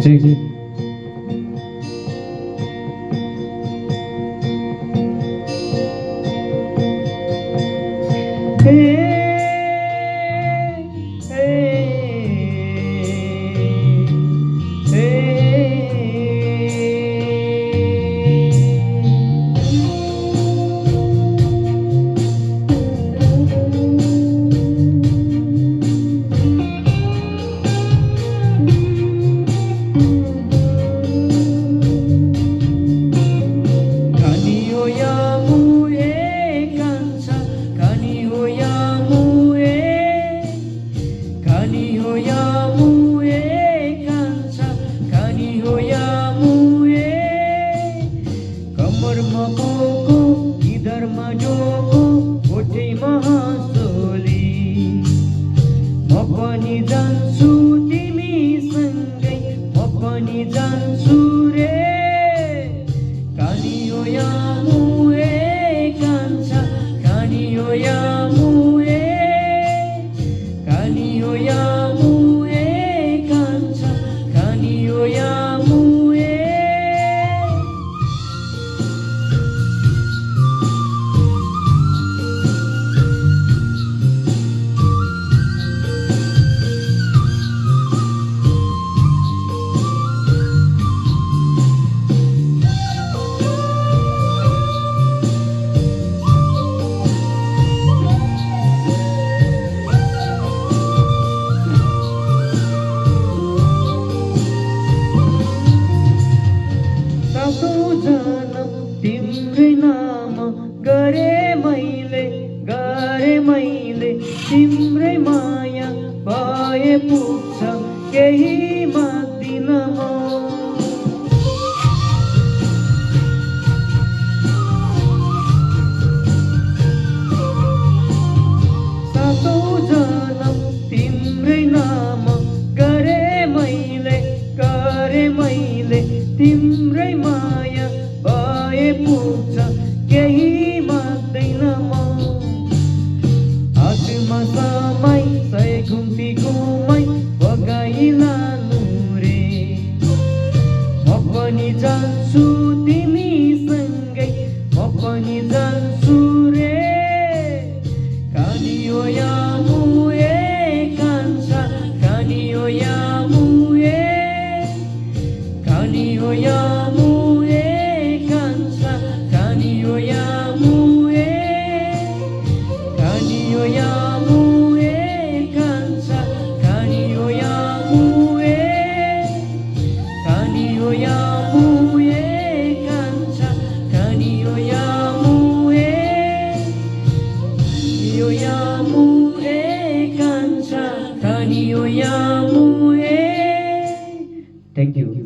जी। तिम्रै माया भए पुग्छ केही माग्दिन म सातौं जन्म तिम्रै नाम गरे मैले तिम्रै माया भए पुग्छ केही माग्दैन म हातमा समय सय घुम्ती घुमाइ बगाइलानु रे म पनि जान्छु तिमीसँगै म पनि जान्छु रे कानियो यामुए कान्छा कानियो यामुए कानियो यामुए कान्छा कानियो यामुए कानियो यामुए कान्छा कानियो यामुए कानियो यामुए कान्छा कानियो यामुए कानियो यामुए कान्छा कानियो यामुए। Thank you.